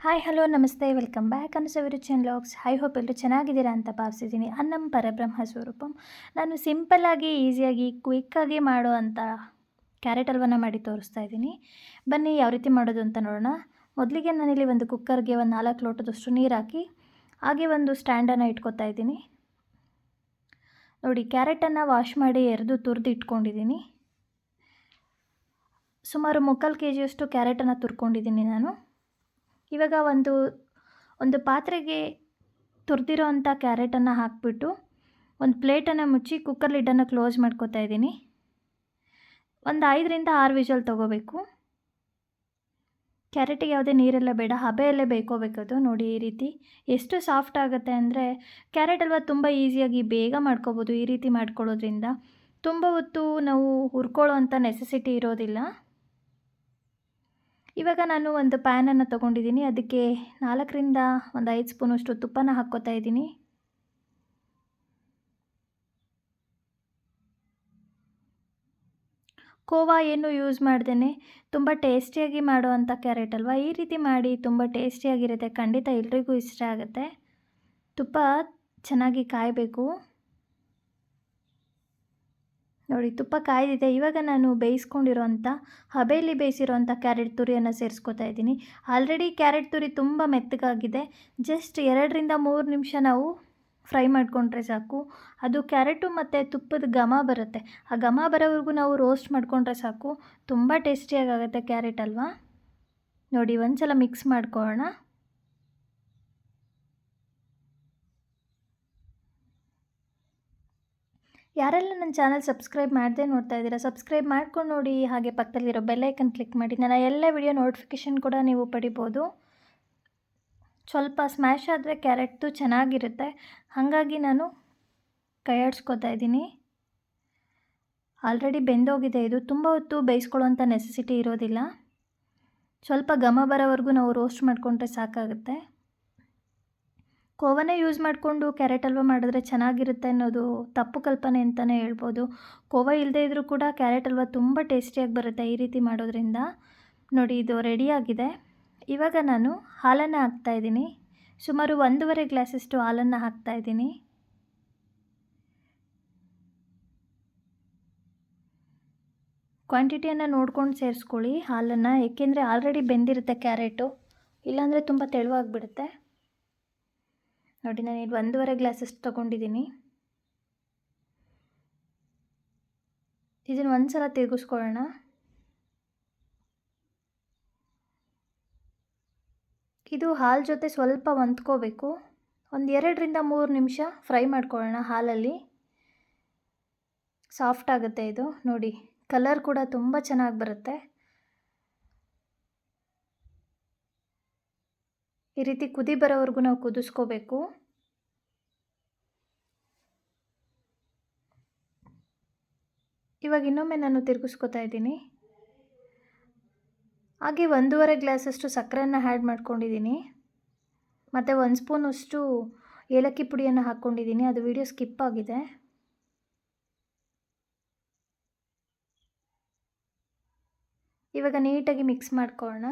Hi hello ನಮಸ್ತೆ welcome back ಅನುಸವಿರುಚನ್ vlogs. I hope ಎಲ್ಲರೂ ಚೆನ್ನಾಗಿದ್ದೀರಾ ಅಂತ ಭಾವಿಸಿದ್ದೀನಿ. ಅನ್ನಂ ಪರಬ್ರಹ್ಮ ಸ್ವರೂಪಂ. ನಾನು ಸಿಂಪಲ್ಲಾಗಿ ಈಸಿಯಾಗಿ ಕ್ವಿಕ್ಕಾಗಿ ಮಾಡೋ ಅಂಥ ಕ್ಯಾರೆಟ್ ಹಲ್ವನ ಮಾಡಿ ತೋರಿಸ್ತಾ ಇದ್ದೀನಿ. ಬನ್ನಿ ಯಾವ ರೀತಿ ಮಾಡೋದು ಅಂತ ನೋಡೋಣ. ಮೊದಲಿಗೆ ನಾನಿಲ್ಲಿ ಒಂದು ಕುಕ್ಕರ್ಗೆ ಒಂದು 4 ಲೋಟದಷ್ಟು ನೀರು ಹಾಕಿ ಹಾಗೆ ಒಂದು ಸ್ಟ್ಯಾಂಡನ್ನು ಇಟ್ಕೊತಾ ಇದ್ದೀನಿ. ನೋಡಿ, ಕ್ಯಾರೆಟನ್ನು ವಾಶ್ ಮಾಡಿ ಎರೆದು ತುರಿದು ಇಟ್ಕೊಂಡಿದ್ದೀನಿ. ಸುಮಾರು 3/4 kg ಕ್ಯಾರೆಟನ್ನು ತುರ್ಕೊಂಡಿದ್ದೀನಿ ನಾನು. ಇವಾಗ ಒಂದು ಪಾತ್ರೆಗೆ ತುರಿದಿರೋ ಅಂಥ ಕ್ಯಾರೆಟನ್ನು ಹಾಕಿಬಿಟ್ಟು ಒಂದು ಪ್ಲೇಟನ್ನು ಮುಚ್ಚಿ ಕುಕ್ಕರ್ ಲಿಡ್ಡನ್ನು ಕ್ಲೋಸ್ ಮಾಡ್ಕೊತಾ ಇದ್ದೀನಿ. ಒಂದು 5ರಿಂದ 6 ವಿಷಲ್ ತೊಗೋಬೇಕು. ಕ್ಯಾರೆಟಿಗೆ ಯಾವುದೇ ನೀರೆಲ್ಲ ಬೇಡ, ಹಬೆಯಲ್ಲೇ ಬೇಯ್ಕೋಬೇಕದು. ನೋಡಿ ಈ ರೀತಿ ಎಷ್ಟು ಸಾಫ್ಟ್ ಆಗುತ್ತೆ ಅಂದರೆ ಕ್ಯಾರೆಟ್ ಹಲ್ವ ತುಂಬ ಈಸಿಯಾಗಿ ಬೇಗ ಮಾಡ್ಕೋಬೋದು. ಈ ರೀತಿ ಮಾಡ್ಕೊಳ್ಳೋದ್ರಿಂದ ತುಂಬ ಹೊತ್ತು ನಾವು ಹುರ್ಕೊಳ್ಳೋ ಅಂಥ ನೆಸೆಸಿಟಿ ಇರೋದಿಲ್ಲ. ಇವಾಗ ನಾನು ಒಂದು ಪ್ಯಾನನ್ನು ತೊಗೊಂಡಿದ್ದೀನಿ. ಅದಕ್ಕೆ 4ರಿಂದ 5 ಸ್ಪೂನಷ್ಟು ತುಪ್ಪನ ಹಾಕ್ಕೋತಾ ಇದ್ದೀನಿ. ಕೋವಾ ಏನು ಯೂಸ್ ಮಾಡ್ದೇ ತುಂಬ ಟೇಸ್ಟಿಯಾಗಿ ಮಾಡೋ ಅಂಥ ಕ್ಯಾರೆಟ್ ಹಲ್ವ ಈ ರೀತಿ ಮಾಡಿ ತುಂಬ ಟೇಸ್ಟಿಯಾಗಿರುತ್ತೆ. ಖಂಡಿತ ಎಲ್ರಿಗೂ ಇಷ್ಟ ಆಗುತ್ತೆ. ತುಪ್ಪ ಚೆನ್ನಾಗಿ ಕಾಯಬೇಕು. ನೋಡಿ, ತುಪ್ಪ ಕಾಯ್ದಿದೆ. ಇವಾಗ ನಾನು ಬೇಯಿಸ್ಕೊಂಡಿರೋಂಥ ಹಬೆಯಲ್ಲಿ ಬೇಯಿಸಿರೋಂಥ ಕ್ಯಾರೆಟ್ ತುರಿಯನ್ನು ಸೇರಿಸ್ಕೊತಾ ಇದ್ದೀನಿ. ಆಲ್ರೆಡಿ ಕ್ಯಾರೆಟ್ ತುರಿ ತುಂಬ ಮೆತ್ತಗಾಗಿದೆ. ಜಸ್ಟ್ 2ರಿಂದ 3 ನಿಮಿಷ ನಾವು ಫ್ರೈ ಮಾಡಿಕೊಂಡ್ರೆ ಸಾಕು. ಅದು ಕ್ಯಾರೆಟು ಮತ್ತು ತುಪ್ಪದ ಘಮ ಬರುತ್ತೆ. ಆ ಘಮ ಬರೋವರೆಗೂ ನಾವು ರೋಸ್ಟ್ ಮಾಡಿಕೊಂಡ್ರೆ ಸಾಕು. ತುಂಬ ಟೇಸ್ಟಿಯಾಗುತ್ತೆ ಕ್ಯಾರೆಟ್ ಹಲ್ವ. ನೋಡಿ, ಒಂದು ಸಲ ಮಿಕ್ಸ್ ಮಾಡ್ಕೊಳ್ಳೋಣ. ಯಾರೆಲ್ಲ ನನ್ನ ಚಾನಲ್ ಸಬ್ಸ್ಕ್ರೈಬ್ ಮಾಡದೆ ನೋಡ್ತಾ ಇದ್ದೀರಾ, ಸಬ್ಸ್ಕ್ರೈಬ್ ಮಾಡ್ಕೊಂಡು ನೋಡಿ. ಹಾಗೆ ಪಕ್ಕದಲ್ಲಿರೋ ಬೆಲ್ ಐಕನ್ ಕ್ಲಿಕ್ ಮಾಡಿ ನನ್ನ ಎಲ್ಲ ವಿಡಿಯೋ ನೋಟಿಫಿಕೇಷನ್ ಕೂಡ ನೀವು ಪಡಿಬೋದು. ಸ್ವಲ್ಪ ಸ್ಮ್ಯಾಶ್ ಆದರೆ ಕ್ಯಾರೆಟ್ದು ಚೆನ್ನಾಗಿರುತ್ತೆ, ಹಾಗಾಗಿ ನಾನು ಕೈ ಆಡಿಸ್ಕೊತಾ ಇದ್ದೀನಿ. ಆಲ್ರೆಡಿ ಬೆಂದೋಗಿದೆ. ಇದು ತುಂಬ ಹೊತ್ತು ಬೇಯಿಸ್ಕೊಳ್ಳೋಂಥ ನೆಸೆಸಿಟಿ ಇರೋದಿಲ್ಲ. ಸ್ವಲ್ಪ ಘಮ ಬರೋವರೆಗೂ ನಾವು ರೋಸ್ಟ್ ಮಾಡಿಕೊಂಡ್ರೆ ಸಾಕಾಗುತ್ತೆ. ಕೋವನೇ ಯೂಸ್ ಮಾಡಿಕೊಂಡು ಕ್ಯಾರೆಟ್ ಹಲ್ವ ಮಾಡಿದ್ರೆ ಚೆನ್ನಾಗಿರುತ್ತೆ ಅನ್ನೋದು ತಪ್ಪು ಕಲ್ಪನೆ ಅಂತಲೇ ಹೇಳ್ಬೋದು. ಕೋವಾ ಇಲ್ಲದೇ ಇದ್ದರೂ ಕೂಡ ಕ್ಯಾರೆಟ್ ಹಲ್ವ ತುಂಬ ಟೇಸ್ಟಿಯಾಗಿ ಬರುತ್ತೆ ಈ ರೀತಿ ಮಾಡೋದ್ರಿಂದ. ನೋಡಿ, ಇದು ರೆಡಿಯಾಗಿದೆ. ಇವಾಗ ನಾನು ಹಾಲನ್ನು ಹಾಕ್ತಾಯಿದ್ದೀನಿ. ಸುಮಾರು 1.5 ಗ್ಲಾಸಷ್ಟು ಹಾಲನ್ನು ಹಾಕ್ತಾಯಿದ್ದೀನಿ. ಕ್ವಾಂಟಿಟಿಯನ್ನು ನೋಡ್ಕೊಂಡು ಸೇರಿಸ್ಕೊಳ್ಳಿ ಹಾಲನ್ನು, ಏಕೆಂದರೆ ಆಲ್ರೆಡಿ ಬೆಂದಿರುತ್ತೆ ಕ್ಯಾರೆಟು, ಇಲ್ಲಾಂದರೆ ತುಂಬ ತೆಳುವಾಗಿಬಿಡುತ್ತೆ. ನೋಡಿ, ನಾನು ಇಲ್ಲಿ 1.5 ಗ್ಲಾಸಷ್ಟು ತೊಗೊಂಡಿದ್ದೀನಿ. ಇದನ್ನು ಒಂದು ಸಲ ತಿರುಗಿಸ್ಕೊಳ್ಳೋಣ. ಇದು ಹಾಲು ಜೊತೆ ಸ್ವಲ್ಪ ಹೊಂದ್ಕೋಬೇಕು. ಒಂದು 2ರಿಂದ 3 ನಿಮಿಷ ಫ್ರೈ ಮಾಡ್ಕೊಳ್ಳೋಣ ಹಾಲಲ್ಲಿ. ಸಾಫ್ಟ್ ಆಗುತ್ತೆ ಇದು. ನೋಡಿ, ಕಲರ್ ಕೂಡ ತುಂಬ ಚೆನ್ನಾಗಿ ಬರುತ್ತೆ. ಈ ರೀತಿ ಕುದಿ ಬರೋವರೆಗೂ ನಾವು ಕುದಿಸ್ಕೋಬೇಕು. ಇವಾಗ ಇನ್ನೊಮ್ಮೆ ನಾನು ತಿರುಗಿಸ್ಕೊತಾ ಇದ್ದೀನಿ. ಹಾಗೆ 1.5 ಗ್ಲಾಸಷ್ಟು ಸಕ್ಕರೆಯನ್ನು ಆ್ಯಡ್ ಮಾಡ್ಕೊಂಡಿದ್ದೀನಿ. ಮತ್ತು 1 ಸ್ಪೂನಷ್ಟು ಏಲಕ್ಕಿ ಪುಡಿಯನ್ನು ಹಾಕ್ಕೊಂಡಿದ್ದೀನಿ. ಅದು ವಿಡಿಯೋ ಸ್ಕಿಪ್ ಆಗಿದೆ. ಇವಾಗ ನೀಟಾಗಿ ಮಿಕ್ಸ್ ಮಾಡ್ಕೊಳ್ಳೋಣ.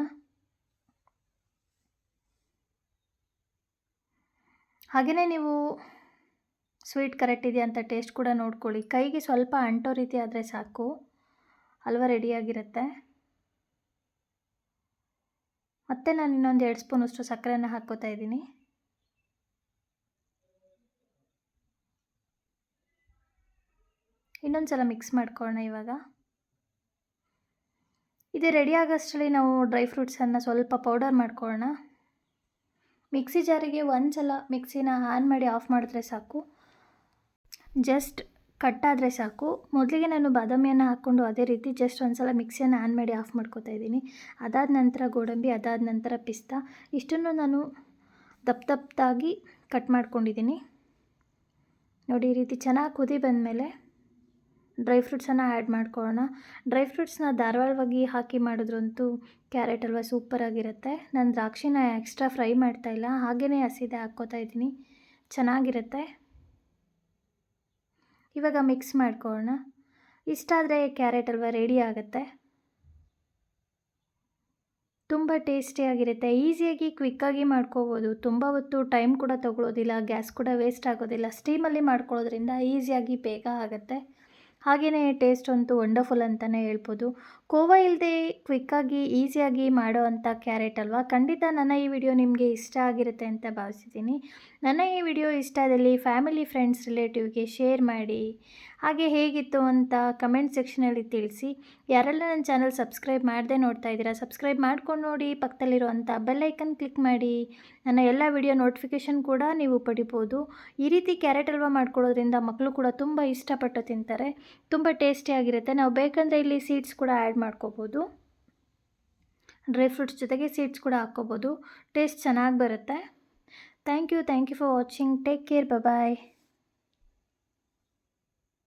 ಹಾಗೆಯೇ ನೀವು ಸ್ವೀಟ್ ಕರೆಕ್ಟ್ ಇದೆಯಾ ಅಂತ ಟೇಸ್ಟ್ ಕೂಡ ನೋಡ್ಕೊಳ್ಳಿ. ಕೈಗೆ ಸ್ವಲ್ಪ ಅಂಟೋ ರೀತಿ ಆದರೆ ಸಾಕು, ಹಲ್ವ ರೆಡಿಯಾಗಿರುತ್ತೆ. ಮತ್ತು ನಾನು ಇನ್ನೊಂದು 2 ಸ್ಪೂನಷ್ಟು ಸಕ್ಕರೆಯನ್ನು ಹಾಕ್ಕೋತಾ ಇದ್ದೀನಿ. ಇನ್ನೊಂದು ಸಲ ಮಿಕ್ಸ್ ಮಾಡ್ಕೊಳ್ಳೋಣ. ಇವಾಗ ಇದು ರೆಡಿ ಆಗೋಷ್ಟರಲ್ಲಿ ನಾವು ಡ್ರೈ ಫ್ರೂಟ್ಸನ್ನು ಸ್ವಲ್ಪ ಪೌಡರ್ ಮಾಡ್ಕೊಳ್ಳೋಣ. ಮಿಕ್ಸಿ ಜಾರಿಗೆ ಒಂದು ಸಲ ಮಿಕ್ಸಿನ ಆನ್ ಮಾಡಿ ಆಫ್ ಮಾಡಿದ್ರೆ ಸಾಕು. ಜಸ್ಟ್ ಕಟ್ಟಾದರೆ ಸಾಕು. ಮೊದಲಿಗೆ ನಾನು ಬಾದಾಮಿಯನ್ನು ಹಾಕ್ಕೊಂಡು ಅದೇ ರೀತಿ ಜಸ್ಟ್ ಒಂದು ಸಲ ಮಿಕ್ಸಿಯನ್ನು ಆನ್ ಮಾಡಿ ಆಫ್ ಮಾಡ್ಕೊತಾ ಇದ್ದೀನಿ. ಅದಾದ ನಂತರ ಗೋಡಂಬಿ, ಅದಾದ ನಂತರ ಪಿಸ್ತಾ, ಇಷ್ಟನ್ನು ನಾನು ದಪ್ಪದಾಗಿ ಕಟ್ ಮಾಡ್ಕೊಂಡಿದ್ದೀನಿ. ನೋಡಿ, ಈ ರೀತಿ ಚೆನ್ನಾಗಿ ಕುದಿ ಬಂದಮೇಲೆ ಡ್ರೈ ಫ್ರೂಟ್ಸನ್ನು ಆ್ಯಡ್ ಮಾಡ್ಕೊಳ್ಳೋಣ. ಡ್ರೈ ಫ್ರೂಟ್ಸ್ನ ಧಾರಾಳವಾಗಿ ಹಾಕಿ ಮಾಡಿದ್ರಂತೂ ಕ್ಯಾರೆಟ್ ಹಲ್ವ ಸೂಪರಾಗಿರುತ್ತೆ. ನಾನು ದ್ರಾಕ್ಷಿನ ಎಕ್ಸ್ಟ್ರಾ ಫ್ರೈ ಮಾಡ್ತಾಯಿಲ್ಲ, ಹಾಗೆಯೇ ಹಸಿದೆ ಹಾಕ್ಕೋತಾ ಇದ್ದೀನಿ. ಚೆನ್ನಾಗಿರುತ್ತೆ. ಇವಾಗ ಮಿಕ್ಸ್ ಮಾಡ್ಕೊಳ್ಳೋಣ. ಇಷ್ಟಾದರೆ ಕ್ಯಾರೆಟ್ ಹಲ್ವ ರೆಡಿ ಆಗುತ್ತೆ. ತುಂಬ ಟೇಸ್ಟಿಯಾಗಿರುತ್ತೆ. ಈಸಿಯಾಗಿ ಕ್ವಿಕ್ಕಾಗಿ ಮಾಡ್ಕೋಬೋದು. ತುಂಬ ಹೊತ್ತು ಟೈಮ್ ಕೂಡ ತೊಗೊಳ್ಳೋದಿಲ್ಲ, ಗ್ಯಾಸ್ ಕೂಡ ವೇಸ್ಟ್ ಆಗೋದಿಲ್ಲ. ಸ್ಟೀಮಲ್ಲಿ ಮಾಡ್ಕೊಳ್ಳೋದ್ರಿಂದ ಈಸಿಯಾಗಿ ಬೇಗ ಆಗುತ್ತೆ. ಹಾಗೆಯೇ ಟೇಸ್ಟ್ ಅಂತೂ ವಂಡರ್ಫುಲ್ ಅಂತಲೇ ಹೇಳ್ಬೋದು. ಕೋವಾ ಇಲ್ಲದೆ ಕ್ವಿಕ್ಕಾಗಿ ಈಸಿಯಾಗಿ ಮಾಡೋ ಅಂಥ ಕ್ಯಾರೆಟ್ ಹಲ್ವಾ. ಖಂಡಿತ ನನ್ನ ಈ ವಿಡಿಯೋ ನಿಮಗೆ ಇಷ್ಟ ಆಗಿರುತ್ತೆ ಅಂತ ಭಾವಿಸಿದ್ದೀನಿ. ನನ್ನ ಈ ವಿಡಿಯೋ ಇಷ್ಟ ಆದಲ್ಲಿ ಫ್ಯಾಮಿಲಿ, ಫ್ರೆಂಡ್ಸ್, ರಿಲೇಟಿವ್ಗೆ ಶೇರ್ ಮಾಡಿ. ಹಾಗೆ ಹೇಗಿತ್ತು ಅಂತ ಕಮೆಂಟ್ ಸೆಕ್ಷನಲ್ಲಿ ತಿಳಿಸಿ. ಯಾರೆಲ್ಲ ನನ್ನ ಚಾನಲ್ ಸಬ್ಸ್ಕ್ರೈಬ್ ಮಾಡದೆ ನೋಡ್ತಾ ಇದ್ದೀರಾ, ಸಬ್ಸ್ಕ್ರೈಬ್ ಮಾಡ್ಕೊಂಡು ನೋಡಿ. ಪಕ್ಕದಲ್ಲಿರುವಂಥ ಬೆಲ್ ಐಕನ್ ಕ್ಲಿಕ್ ಮಾಡಿ. ನನ್ನ ಎಲ್ಲ ವಿಡಿಯೋ ನೋಟಿಫಿಕೇಷನ್ ಕೂಡ ನೀವು ಪಡಿಬೋದು. ಈ ರೀತಿ ಕ್ಯಾರೆಟ್ ಹಲ್ವಾ ಮಾಡ್ಕೊಳ್ಳೋದ್ರಿಂದ ಮಕ್ಕಳು ಕೂಡ ತುಂಬ ಇಷ್ಟಪಟ್ಟು ತಿಂತಾರೆ. ತುಂಬ ಟೇಸ್ಟಿಯಾಗಿರುತ್ತೆ. ನಾವು ಬೇಕಂದರೆ ಇಲ್ಲಿ ಸೀಡ್ಸ್ ಕೂಡ ಆ್ಯಡ್ ಮಾಡ್ಕೋಬೋದು. ಡ್ರೈ ಫ್ರೂಟ್ಸ್ ಜೊತೆಗೆ ಸೀಡ್ಸ್ ಕೂಡ ಹಾಕ್ಕೋಬೋದು. ಟೇಸ್ಟ್ ಚೆನ್ನಾಗಿ ಬರುತ್ತೆ. Thank you for watching. Take care. Bye.